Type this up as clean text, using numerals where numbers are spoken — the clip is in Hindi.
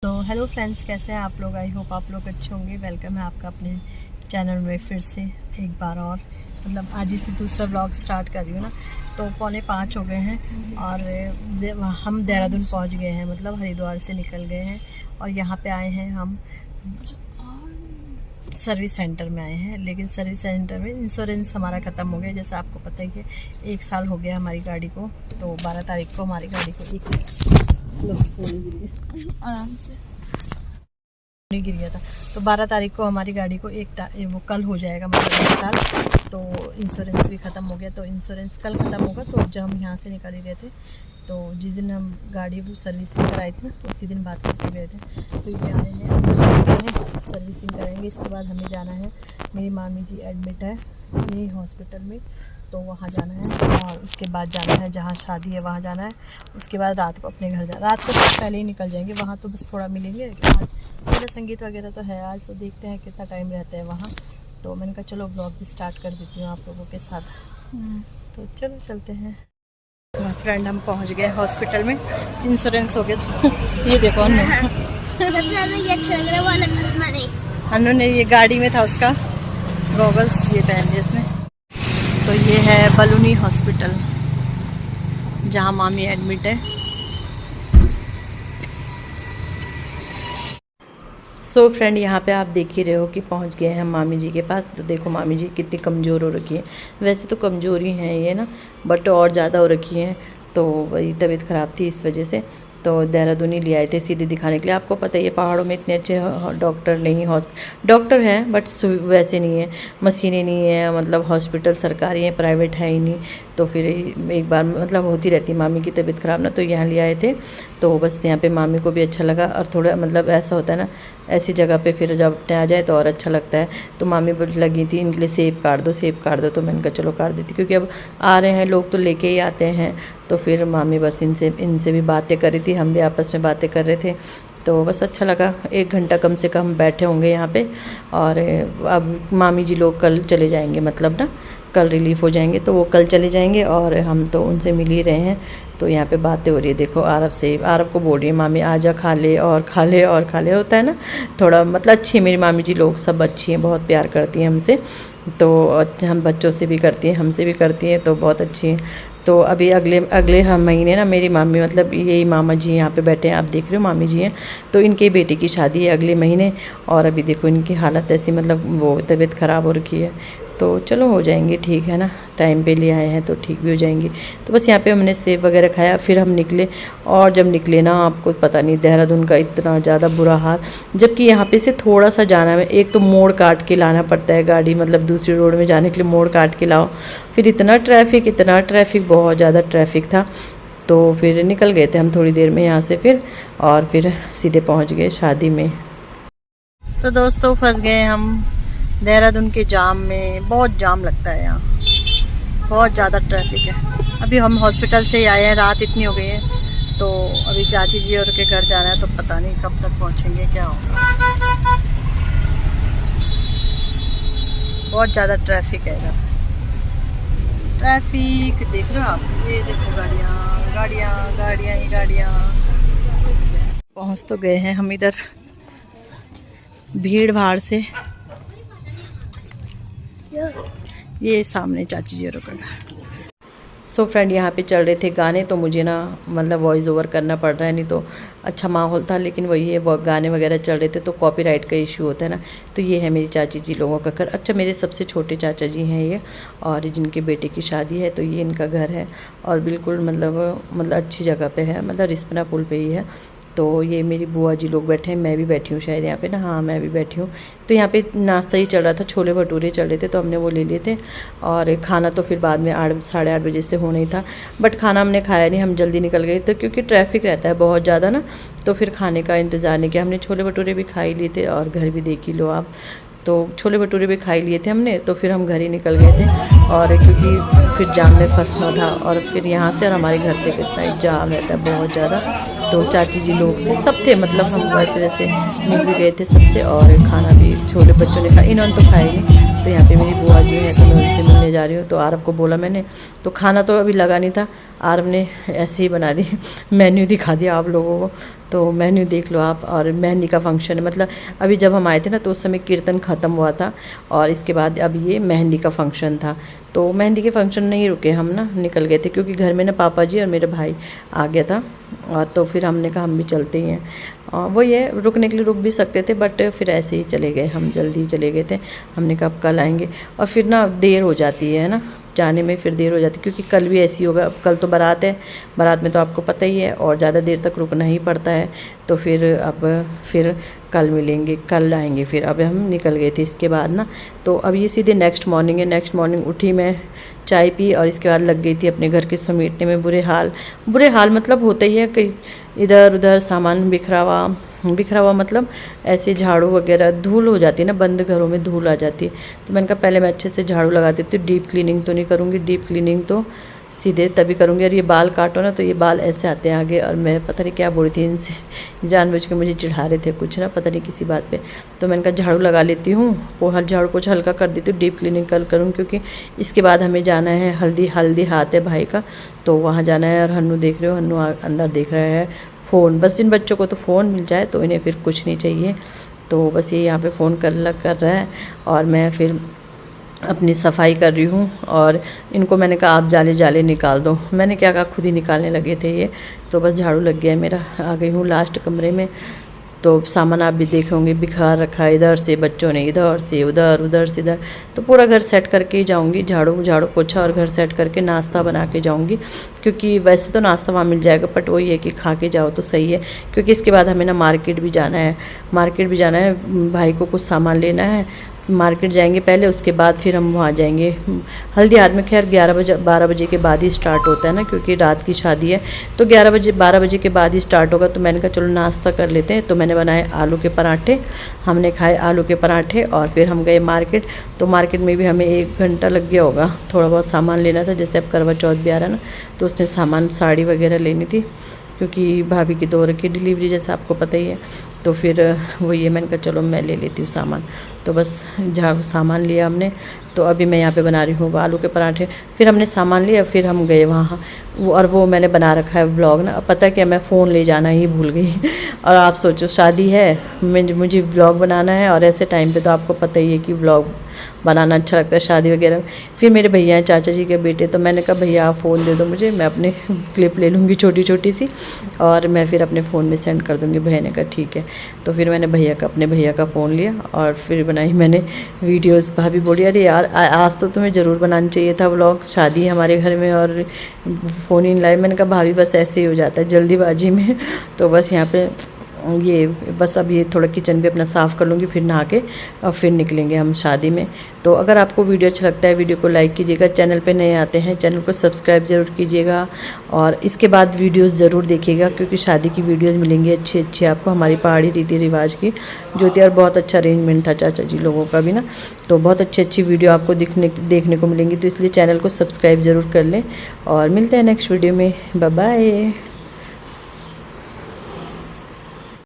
तो हेलो फ्रेंड्स, कैसे हैं आप लोग। आई होप आप लोग अच्छे होंगे। वेलकम है आपका अपने चैनल में फिर से एक बार और। मतलब आज ही से दूसरा ब्लॉग स्टार्ट कर रही हूँ ना। तो 4:45 हो गए हैं और हम देहरादून पहुँच गए हैं। मतलब हरिद्वार से निकल गए हैं और यहाँ पे आए हैं हम सर्विस सेंटर में आए हैं। लेकिन सर्विस सेंटर में इंश्योरेंस हमारा ख़त्म हो गया। जैसे आपको पता है कि 1 साल हो गया हमारी गाड़ी को। तो 12 तारीख को हमारी गाड़ी को आराम से नहीं गिर गया था। तो 12 तारीख को हमारी गाड़ी को वो कल हो जाएगा, मतलब 1 साल। तो इंश्योरेंस भी ख़त्म हो गया। तो इंश्योरेंस कल ख़त्म होगा। तो जब हम यहाँ से निकल ही रहे थे, तो जिस दिन हम गाड़ी वो सर्विसिंग कराई थी ना, उसी दिन बात करके गए थे। तो ये आए हैं, सर्विसिंग करेंगे। इसके बाद हमें जाना है, मेरी मामी जी एडमिट है यही हॉस्पिटल में, तो वहाँ जाना है। और उसके बाद जाना है जहाँ शादी है वहाँ जाना है। उसके बाद रात को अपने घर रात को तो पहले ही निकल जाएंगे। वहाँ तो बस थोड़ा मिलेंगे। आज मेरा संगीत वगैरह तो है आज, तो देखते हैं कितना टाइम रहता है वहाँ। तो मैंने कहा चलो ब्लॉग भी स्टार्ट कर देती हूँ आप लोगों के साथ। तो चलो चलते हैं। तो फ्रेंड हम पहुँच गए हॉस्पिटल में। इंश्योरेंस हो गया। ये देखो अनु ने ये गाड़ी में था उसका गॉगल्स ये पहन लिया इसने। तो ये है बलूनी हॉस्पिटल जहाँ मामी एडमिट है। सो फ्रेंड, यहाँ पे आप देख ही रहे हो कि पहुँच गए हैं मामी जी के पास। तो देखो मामी जी कितनी कमज़ोर हो रखी है। वैसे तो कमज़ोर ही हैं ये ना, बट और ज़्यादा हो रखी हैं। तो वही तबीयत ख़राब थी इस वजह से। तो देहरादून ही ले आए थे सीधे दिखाने के लिए। आपको पता है ये पहाड़ों में इतने अच्छे डॉक्टर नहीं, डॉक्टर हैं बट वैसे नहीं है, मशीनें नहीं है। मतलब हॉस्पिटल सरकारी है, प्राइवेट है ही नहीं। तो फिर एक बार मतलब होती रहती है मामी की तबीयत ख़राब ना, तो यहाँ ले आए थे। तो बस यहाँ पे मामी को भी अच्छा लगा। और थोड़ा मतलब ऐसा होता है ना, ऐसी जगह पे फिर जब आ जाए तो और अच्छा लगता है। तो मामी लगी थी इनके लिए सेब काट दो, सेब काट दो। तो मैंने कहा चलो काट देती, क्योंकि अब आ रहे हैं लोग तो लेके ही आते हैं। तो फिर मामी बस इनसे भी बातें कर रही थी, हम भी आपस में बातें कर रहे थे। तो बस अच्छा लगा। 1 घंटा कम से कम बैठे होंगे यहाँ पे। और अब मामी जी लोग कल चले जाएंगे, मतलब ना कल रिलीफ़ हो जाएंगे। तो वो कल चले जाएंगे और हम तो उनसे मिल ही रहे हैं। तो यहाँ पे बातें हो रही है। देखो आरव को बोल रही है मामी आजा, खा ले और खा ले और खा ले। होता है ना थोड़ा, मतलब अच्छी है मेरी मामी जी लोग, सब अच्छी हैं, बहुत प्यार करती हैं हमसे। तो हम बच्चों से भी करती हैं, हमसे भी करती हैं, तो बहुत अच्छी हैं। तो अभी अगले हम महीने ना मेरी मामी, मतलब यही मामा जी यहाँ पे बैठे हैं, आप देख रहे हो मामी जी हैं। तो इनके बेटे की शादी है अगले महीने। और अभी देखो इनकी हालत ऐसी, मतलब वो तबीयत ख़राब हो रखी है। तो चलो हो जाएंगे, ठीक है ना, टाइम पे ले आए हैं तो ठीक भी हो जाएंगी। तो बस यहाँ पे हमने सेब वगैरह खाया, फिर हम निकले। और जब निकले ना, आपको पता नहीं देहरादून का इतना ज़्यादा बुरा हाल। जबकि यहाँ पे से थोड़ा सा जाना है, एक तो मोड़ काट के लाना पड़ता है गाड़ी, मतलब दूसरी रोड में जाने के लिए मोड़ काट के लाओ। फिर इतना ट्रैफिक, बहुत ज़्यादा ट्रैफिक था। तो फिर निकल गए थे हम थोड़ी देर में यहाँ से फिर, और फिर सीधे पहुँच गए शादी में। तो दोस्तों फंस गए हम देहरादून के जाम में। बहुत जाम लगता है यहाँ, बहुत ज़्यादा ट्रैफिक है। अभी हम हॉस्पिटल से ही आए हैं, रात इतनी हो गई है। तो अभी चाची जी और के घर जाना है, तो पता नहीं कब तक पहुँचेंगे, क्या होगा। बहुत ज़्यादा ट्रैफिक है इधर। ट्रैफिक देख रहे हो आप, ये देखो गाड़ियाँ। पहुँच तो गए हैं हम इधर भीड़ भाड़ से। ये सामने चाची जी और का। सो फ्रेंड, यहाँ पे चल रहे थे गाने, तो मुझे ना मतलब वॉइस ओवर करना पड़ रहा है, नहीं तो अच्छा माहौल था। लेकिन वही है, वो गाने वगैरह चल रहे थे तो कॉपीराइट का इशू होता है ना। तो ये है मेरी चाची जी लोगों का घर। अच्छा, मेरे सबसे छोटे चाचा जी हैं ये, और जिनके बेटे की शादी है। तो ये इनका घर है, और बिल्कुल मतलब अच्छी जगह पे है, मतलब रिस्पना पुल पे ही है। तो ये मेरी बुआ जी लोग बैठे हैं, मैं भी बैठी हूँ शायद यहाँ पे ना, हाँ मैं भी बैठी हूँ। तो यहाँ पे नाश्ता ही चल रहा था, छोले भटूरे चल रहे थे, तो हमने वो ले लिए थे। और खाना तो फिर बाद में 8-8:30 बजे से होना ही था, बट खाना हमने खाया नहीं, हम जल्दी निकल गए। तो क्योंकि ट्रैफिक रहता है बहुत ज़्यादा ना, तो फिर खाने का इंतज़ार नहीं किया। हमने छोले भटूरे भी खा ही लिए थे, और घर भी देख ही लो आप। तो छोले भटूरे भी खा ही लिए थे हमने, तो फिर हम घर ही निकल गए थे। और क्योंकि फिर जाम में फंसना था, और फिर यहाँ से और हमारे घर पे कितना जाम रहता है बहुत ज़्यादा। तो चाची जी लोग थे, सब थे, मतलब हम वैसे मिल भी गए थे सबसे। और खाना भी छोले बच्चों ने खाया, इन्होंने तो खाया नहीं। तो यहाँ पे मेरी बुआ जी है, तो मैं उनसे मिलने जा रही हूँ। तो आरव को बोला मैंने, तो खाना तो अभी लगा नहीं था, आरव ने ऐसे ही बना दी, मेन्यू दिखा दिया आप लोगों को, तो मेन्यू देख लो आप। और मेहंदी का फंक्शन है, मतलब अभी जब हम आए थे ना तो उस समय कीर्तन ख़त्म हुआ था और इसके बाद अब ये मेहंदी का फंक्शन था। तो मेहंदी के फंक्शन नहीं रुके हम ना, निकल गए थे क्योंकि घर में ना पापा जी और मेरा भाई आ गया था। और तो फिर हमने कहा हम भी चलते ही हैं। वो ये रुकने के लिए रुक भी सकते थे बट फिर ऐसे ही चले गए, हम जल्दी चले गए थे। हमने कहा अब कल आएंगे, और फिर ना देर हो जाती है ना जाने में, फिर देर हो जाती है क्योंकि कल भी ऐसी होगा। अब कल तो बारात है, बारात में तो आपको पता ही है और ज़्यादा देर तक रुकना ही पड़ता है। तो फिर कल मिलेंगे, कल आएंगे। फिर अब हम निकल गए थे इसके बाद ना। तो अब ये सीधे नेक्स्ट मॉर्निंग है। नेक्स्ट मॉर्निंग उठी मैं, चाय पी और इसके बाद लग गई थी अपने घर के समेटने में। बुरे हाल मतलब होता ही है, कहीं इधर उधर सामान बिखरा हुआ मतलब ऐसे झाड़ू वगैरह, धूल हो जाती है ना, बंद घरों में धूल आ जाती है। तो मैंने कहा पहले मैं अच्छे से झाड़ू लगा देती हूँ, डीप क्लीनिंग तो नहीं करूँगी, डीप क्लीनिंग तो सीधे तभी करूँगी। और ये बाल काटो ना तो ये बाल ऐसे आते हैं आगे, और मैं पता नहीं क्या बोल रही थी इनसे, जानबूझ के मुझे चिढ़ा रहे थे कुछ ना, पता नहीं किसी बात पे। तो मैंने कहा झाड़ू लगा लेती हूँ, वो झाड़ू पोछा हल्का कर देती हूँ, डीप क्लीनिंग कल करूँ क्योंकि इसके बाद हमें जाना है हल्दी हाथ है भाई का, तो वहाँ जाना है। और हन्नू देख रहे हो, हन्नू अंदर देख रहा है फ़ोन। बस इन बच्चों को तो फ़ोन मिल जाए तो इन्हें फिर कुछ नहीं चाहिए। तो बस ये यहाँ पे फ़ोन कर रहा है और मैं फिर अपनी सफाई कर रही हूँ। और इनको मैंने कहा आप जाले निकाल दो, मैंने क्या कहा खुद ही निकालने लगे थे ये। तो बस झाड़ू लग गया मेरा, आ गई हूँ लास्ट कमरे में। तो सामान आप भी देखे होंगे बिखर रखा है, इधर से बच्चों ने इधर से उधर से इधर। तो पूरा घर सेट करके ही जाऊँगी, झाड़ू पोछा और घर सेट करके नाश्ता बना के जाऊँगी, क्योंकि वैसे तो नाश्ता वहाँ मिल जाएगा बट वही है कि खा के जाओ तो सही है। क्योंकि इसके बाद हमें ना मार्केट भी जाना है, भाई को कुछ सामान लेना है। मार्केट जाएंगे पहले, उसके बाद फिर हम वहाँ जाएंगे। हल्दी हाथ में खैर 12 बजे के बाद ही स्टार्ट होता है ना, क्योंकि रात की शादी है। तो 12 बजे के बाद ही स्टार्ट होगा। तो मैंने कहा चलो नाश्ता कर लेते हैं। तो मैंने बनाए आलू के पराठे, हमने खाए आलू के पराठे और फिर हम गए मार्केट। तो मार्केट में भी हमें 1 घंटा लग गया होगा, थोड़ा बहुत सामान लेना था। जैसे अब करवा चौथ भी आ रहा ना, तो उसने सामान साड़ी वगैरह लेनी थी क्योंकि भाभी की 2 की डिलीवरी जैसा आपको पता ही है। तो फिर वो ये मैंने कहा चलो मैं ले लेती हूँ सामान। तो बस सामान लिया हमने। तो अभी मैं यहाँ पे बना रही हूँ आलू के पराठे। फिर हमने सामान लिया, फिर हम गए वहाँ। वो मैंने बना रखा है व्लॉग ना। अब पता क्या, मैं फ़ोन ले जाना ही भूल गई। और आप सोचो शादी है, मुझे व्लॉग बनाना है और ऐसे टाइम पे तो आपको पता ही है कि व्लॉग बनाना अच्छा लगता है शादी वगैरह में। फिर मेरे भैया हैं चाचा जी के बेटे, तो मैंने कहा भैया आप फ़ोन दे दो मुझे, मैं अपने क्लिप ले लूँगी छोटी सी और मैं फिर अपने फ़ोन में सेंड कर दूँगी। भैया ने कहा ठीक है। तो फिर मैंने अपने भैया का फ़ोन लिया और फिर बनाई मैंने वीडियोस। भाभी बोली अरे यार आज तो तुम्हें ज़रूर बनाना चाहिए था व्लॉग, शादी है हमारे घर में और फ़ोन ही नहीं लाए। मैंने कहा भाभी बस ऐसे ही हो जाता है जल्दीबाजी में। तो बस यहाँ पे ये बस अब ये थोड़ा किचन भी अपना साफ़ कर लूँगी, फिर नहा के और फिर निकलेंगे हम शादी में। तो अगर आपको वीडियो अच्छा लगता है वीडियो को लाइक कीजिएगा, चैनल पे नए आते हैं चैनल को सब्सक्राइब ज़रूर कीजिएगा और इसके बाद वीडियोस ज़रूर देखिएगा, क्योंकि शादी की वीडियोस मिलेंगी अच्छी आपको हमारी पहाड़ी रीति रिवाज की जो थी। और बहुत अच्छा अरेंजमेंट था चाचा जी लोगों का भी ना, तो बहुत अच्छी वीडियो आपको देखने को मिलेंगी। तो इसलिए चैनल को सब्सक्राइब ज़रूर कर लें और मिलते हैं नेक्स्ट वीडियो में। Bye bye.